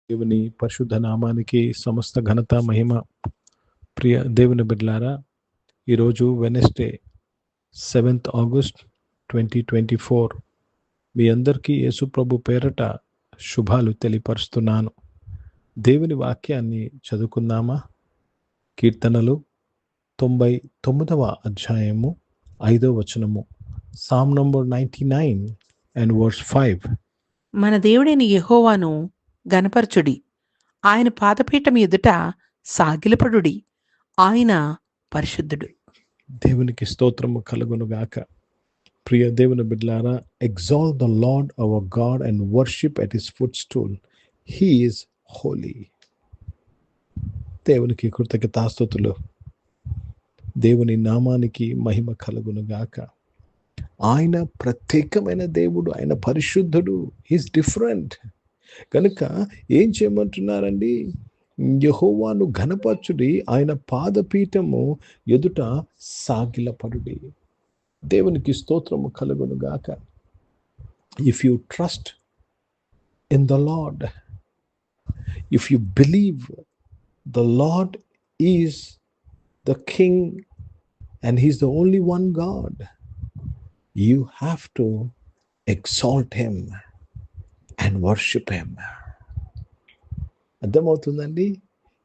దేవుని పరిశుద్ధ నామానికి సమస్త ఘనత మహిమ. ప్రియ దేవుని బిడ్డలారా, ఈరోజు వెనస్డే 7th ఆగస్ట్ 2024 మీ అందరికీ యేసు ప్రభు పేరట శుభాలు తెలియపరుస్తున్నాను. దేవుని వాక్యాన్ని చదువుకుందామా? కీర్తనలు 99వ అధ్యాయము 5వ వచనము, సామ్ నంబర్ 99 and verse 5. మన దేవుడైన యెహోవాను గనపరచుడి, ఆయన పాదపీఠం ఎదుట సాగిలపడుడి, ఆయన పరిశుద్ధుడు. దేవునికి స్తోత్రము కలుగునుగాక. ప్రియ దేవుని బిడ్డలారా, exalt the lord hour God and worship at his foot stool. He is Holi. దేవునికి కృతజ్ఞతాస్తుతులు. దేవుని నామానికి మహిమ కలుగునుగాక. ఆయన ప్రత్యేకమైన దేవుడు, ఆయన పరిశుద్ధుడు, హీస్ డిఫరెంట్. కనుక ఏం చేయమంటున్నారండి? యెహోవాను ఘనపరచుడి, ఆయన పాదపీఠము ఎదుట సాగిలపడుడి. దేవునికి స్తోత్రము కలుగునుగాక. If you trust in the lord, if you believe the lord is the king and he's the only one God, you have to exalt him and worship him. అర్థమవుతుందండి?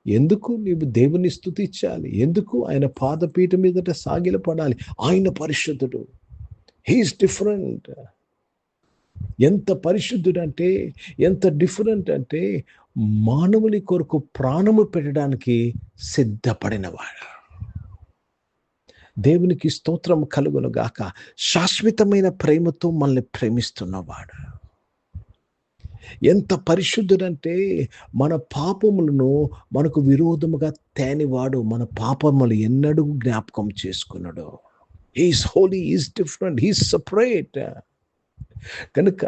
ఎందుకు నీవు దేవుని స్తుతించాలి? ఎందుకు ఆయన పాదపీఠం మీదట సాగిలపడాలి? ఆయన పరిశుద్ధుడు, హీఈస్ డిఫరెంట్. ఎంత పరిశుద్ధుడు అంటే, ఎంత డిఫరెంట్ అంటే, మానవుని కొరకు ప్రాణము పెట్టడానికి సిద్ధపడినవాడు. దేవునికి స్తోత్రం కలుగును గాక. శాశ్వతమైన ప్రేమతో మనల్ని ప్రేమిస్తున్నవాడు. ఎంత పరిశుద్ధుడంటే, మన పాపములను మనకు విరోధముగా తేనివాడు, మన పాపములు ఎన్నడూ జ్ఞాపకం చేసుకున్నాడు. He's holy, he's different, he's separate. కనుక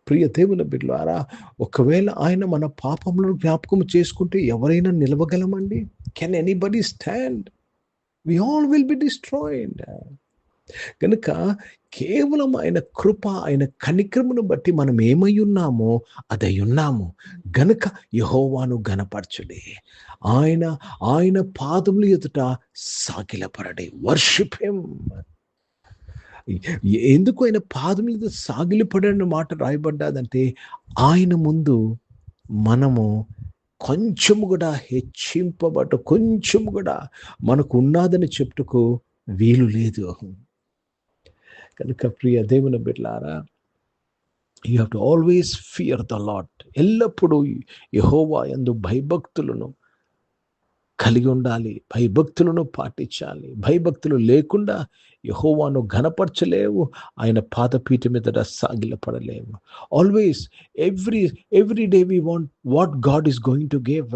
ప్రియ దేవుని బిడ్డలారా, ఒకవేళ ఆయన మన పాపములను జ్ఞాపకం చేసుకుంటే ఎవరైనా నిలవగలమండి? Can anybody stand? We all will be destroyed. కనుక కేవలం ఆయన కృప, ఆయన కనికరమును బట్టి మనం ఏమై ఉన్నామో అదై ఉన్నాము. గనుక యెహోవాను ఘనపరచుడి, ఆయన పాదముల ఎదుట సాగిలపడడి. Worship him. ఎందుకు ఆయన పాదముల ఎదుట సాగిలపడని మాట రాయబడ్డాదంటే, ఆయన ముందు మనము కొంచెం కూడా హెచ్చింపబట్టు, కొంచెం కూడా మనకు ఉన్నదని చెప్పుటకు వీలు లేదు. కనుక ప్రియ దేవుని బిడ్డలారా, you have to always fear the lord. ఎల్లప్పుడూ యెహోవా యందు భయభక్తులను కలిగి ఉండాలి, భయభక్తులను పాటించాలి. భయభక్తులు లేకుండా యెహోవాను ఘనపరచలేవు, ఆయన పాదపీఠం మీద సాగిలపడలేము. Always every day we want what God is going to give.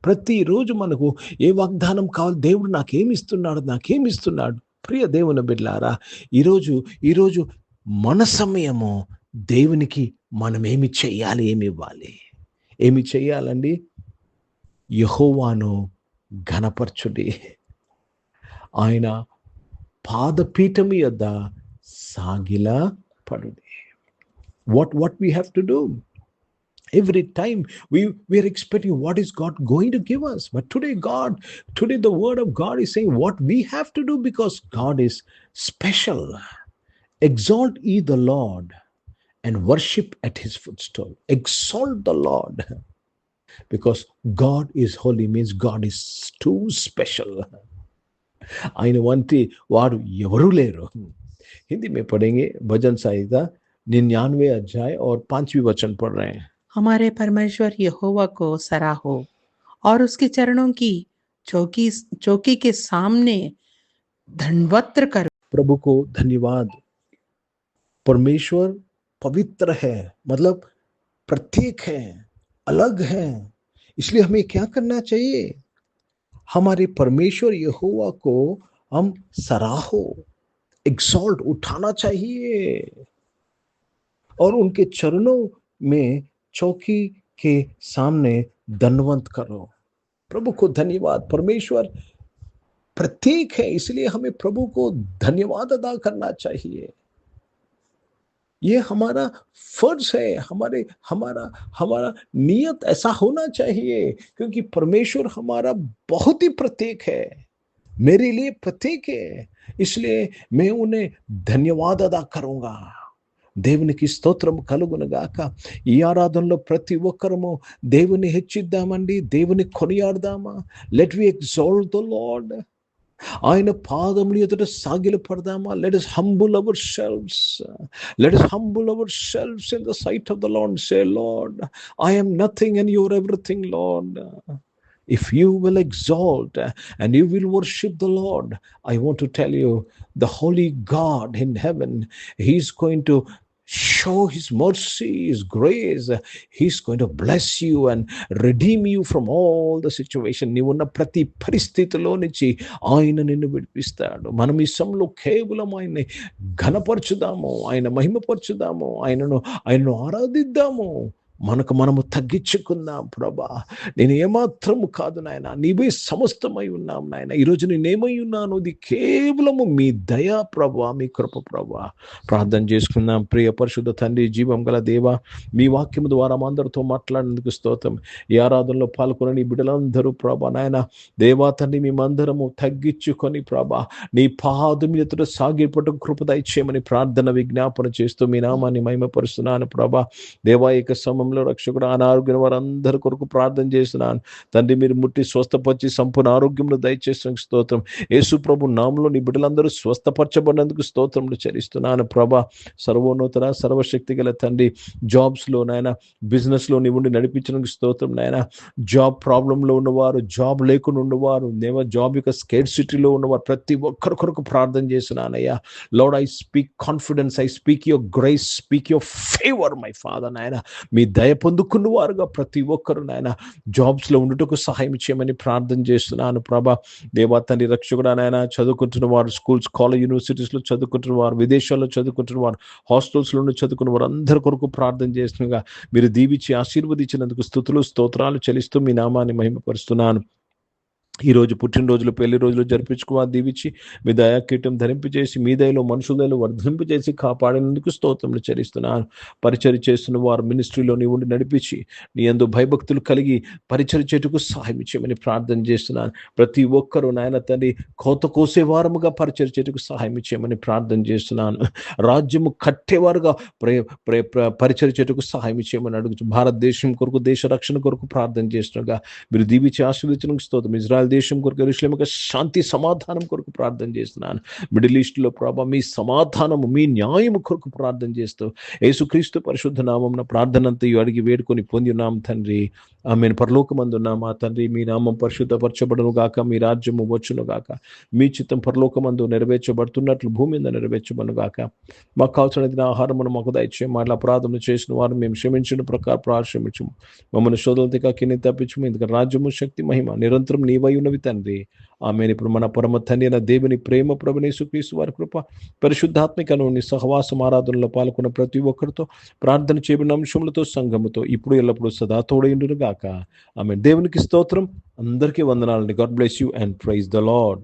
ప్రతిరోజు మనకు ఏ వాగ్దానం కావాలి, దేవుడు నాకేమిస్తున్నాడు. ప్రియ దేవుని బిడ్డలారా, ఈరోజు మన సమయము దేవునికి మనం ఏమి చేయాలి, ఏమి చేయాలండి? యెహోవాను ఘనపరచుడి, ఆయన పాదపీఠము యొద్ద సాగిలపడుడి. What we have to do? Every time we are expecting what is God going to give us. But today the word of God is saying what we have to do, because God is special. Exalt ye the Lord and worship at his footstool. Exalt the Lord, because God is holy, means God is too special. ఆయన వంటి వారు ఎవరూ లేరు. हिंदी में पढ़ेंगे भजन संहिता 99 अध्याय और 5वीं वचन पढ़ रहे हैं. हमारे परमेश्वर यहोवा को सराहो और उसके चरणों की चौकी के सामने दंडवत करो. प्रभु को धन्यवाद. परमेश्वर पवित्र है, मतलब प्रत्येक है, अलग है. इसलिए हमें क्या करना चाहिए? हमारे परमेश्वर यहोवा को हम सराहो, एक्सॉल्ट, उठाना चाहिए और उनके चरणों में चौकी के सामने दंडवत करो. प्रभु को धन्यवाद. परमेश्वर प्रत्येक है, इसलिए हमें प्रभु को धन्यवाद अदा करना चाहिए. ये हमारा फर्ज है, हमारे हमारा हमारा नियत ऐसा होना चाहिए, क्योंकि परमेश्वर हमारा बहुत ही प्रत्येक है, मेरे लिए प्रत्येक है। इसलिए मैं उन्हें धन्यवाद अदा करूंगा। దేవునికి స్తోత్రం కలుగునుగాక. ఈ ఆరాధనలో ప్రతి ఒక్కరము దేవుని హెచ్చిద్దామండి, దేవుని కొనియాడదామా. Let we exalt the Lord. ఆయన పాదములు ఎదుట సాగిలపడదామా. Let us humble ourselves. Let us humble ourselves in the sight of the Lord and say, Lord, I am nothing and you are everything, Lord. If you will exalt and you will worship the Lord, I want to tell you, the holy God in heaven, he's going to show his mercy, his grace. He's going to bless you and redeem you from all the situation. నీవున్న ప్రతి పరిస్థితిలో నుంచి ఆయన నిన్ను విడిపిస్తాడు. మనం ఈ సమయంలో కేవలం ఆయన్ని ఘనపరచుదాము, ఆయన మహిమపరచుదాము, ఆయనను ఆరాధిద్దాము. మనకు మనము తగ్గించుకుందాం. ప్రభా, నేను ఏమాత్రము కాదు నాయన, నీవే సమస్తమై ఉన్నాం నాయన. ఈరోజు నేనేమై ఉన్నాను, ఇది కేవలము మీ దయ ప్రభా, మీ కృప ప్రభా. ప్రార్థన చేసుకుందాం. ప్రియ పరిశుద్ధ తండ్రి, జీవం గల దేవ, మీ వాక్యం ద్వారా మా అందరితో మాట్లాడినందుకు స్తోత్రం. ఈ ఆరాధనలో పాల్గొని నీ బిడ్డలందరూ ప్రభా నాయన, దేవా తండ్రి, మేమందరము తగ్గించుకొని ప్రభా నీ పాదం ఎదుట సాగిపటం కృప దయచేయమని ప్రార్థన విజ్ఞాపన చేస్తూ మీ నామాన్ని మహిమపరుస్తున్నాను ప్రభా. దేవా, ఏక సమయంలో రక్షకుడు అనారోగ్యం వారందరి కొరకు ప్రార్థన చేస్తున్నాను తండ్రి. మీరు ముట్టి స్వస్థపరిచి సంపూర్ణ ఆరోగ్యంలో దయచేసిన స్తోత్రం. యేసు ప్రభు నామంలో నీ బిడ్డలందరూ స్వస్థపరచబడినందుకు స్తోత్రములు చెల్లిస్తున్నాను ప్రభా. సర్వోన్నత సర్వశక్తి గల తండ్రి, జాబ్స్ లో నాయన, బిజినెస్ లో నీ ఉండి నడిపించడానికి స్తోత్రం నాయన. జాబ్ ప్రాబ్లంలో ఉన్నవారు, జాబ్ లేకుండా ఉన్నవారు, జాబ్ యొక్క స్కేర్సిటీలో ఉన్నవారు, ప్రతి ఒక్కరి కొరకు ప్రార్థన చేస్తున్నానయ్యా. Lord, I speak confidence, I speak your grace, speak your favour my father నాయన. మీ దయ పొందుకున్న వారుగా ప్రతి ఒక్కరు నాయన జాబ్స్ లో ఉండుటకు సహాయం చేయమని ప్రార్థన చేస్తున్నాను ప్రభా. దేవా తండ్రి, రక్షకుడా నాయన, చదువుకుంటున్న వారు, స్కూల్స్, కాలేజ్, యూనివర్సిటీస్ లో చదువుకుంటున్న వారు, విదేశాల్లో చదువుకుంటున్న వారు, హాస్టల్స్ లో చదువుకున్న వారు అందరి కొరకు ప్రార్థన చేస్తున్నగా మీరు దీవించి ఆశీర్వదించినందుకు స్తుతులు స్తోత్రాలు చెల్లిస్తూ మీ నామాన్ని మహిమపరుస్తున్నాను. ఈరోజు పుట్టినరోజులు, పెళ్లి రోజులు జరిపించుకోవాలి దీవించి మీ దయాకీటం ధరింపజేసి మీ దయలో మనుషుల దయలో వర్ధింపజేసి కాపాడినందుకు స్తోత్రములు చెల్లిస్తున్నాను. పరిచర్య చేస్తున్న వారు మినిస్ట్రీలో నీ ఉండి నడిపించి నీ యందు భయభక్తులు కలిగి పరిచర్య చేటుకు సహాయం చేయమని ప్రార్థన చేస్తున్నాను. ప్రతి ఒక్కరూ నాయన తండ్రి కోత కోసే వారముగా పరిచర్య చేటుకు సహాయం చేయమని ప్రార్థన చేస్తున్నాను. రాజ్యము కట్టేవారుగా పరిచర్య చేటుకు సహాయం చేయమని అడుగుతూ భారతదేశం కొరకు, దేశ రక్షణ కొరకు ప్రార్థన చేస్తుండగా మీరు దీవించి ఆశీర్వదించడానికి స్తోత్రం. ఇజ్రాయెల్ దేశం కొరకు, యెరూషలేము యొక్క శాంతి సమాధానం కొరకు ప్రార్థన చేస్తున్నాను. మిడిల్ ఈస్ట్ లో ప్రభా మీ సమాధానము, మీ న్యాయము కొరకు ప్రార్థన చేస్తూ యేసుక్రీస్తు పరిశుద్ధ నామమున ప్రార్థన అంతయు అడిగి వేడుకొని పొంది ఉన్నాం తండ్రి. ఆమేన్. పరలోకమందున్న మా తండ్రి, మీ నామం పరిశుద్ధపరచబడును గాక, మీ రాజ్యము వచ్చును గాక, మీ చిత్తం పరలోకమందు నెరవేర్చబడుతున్నట్లు భూమి మీద నెరవేర్చబడును గాక. మాకు కావాల్సిన ఆహారమును మాకు దయచేయం. మా అపరాధములు చేసిన వారు మేము క్షమించిన ప్రకారం ప్రాశ్రమించము. మమ్మల్ని శోధనతో కింద తప్పించము. ఎందుకంటే రాజ్యము, శక్తి, మహిమ నిరంతరం నీవై ఉన్నవి తండ్రి. ఆమేన్. ఇప్పుడు మన పరమ తండ్రి అయిన దేవుని ప్రేమ, ప్రభువైన యేసుక్రీస్తు వారి కృప, పరిశుద్ధాత్మికను నీ సహవాసం ఆరాధనలో పాల్గొన్న ప్రతి ఒక్కరితో, ప్రార్థన చేయబడిన అంశములతో, సంఘముతో ఇప్పుడు ఎల్లప్పుడూ సదా తోడైండును గాక. ఆమేన్. దేవునికి స్తోత్రం. అందరికీ వందనాలండి. God bless you and praise the lord.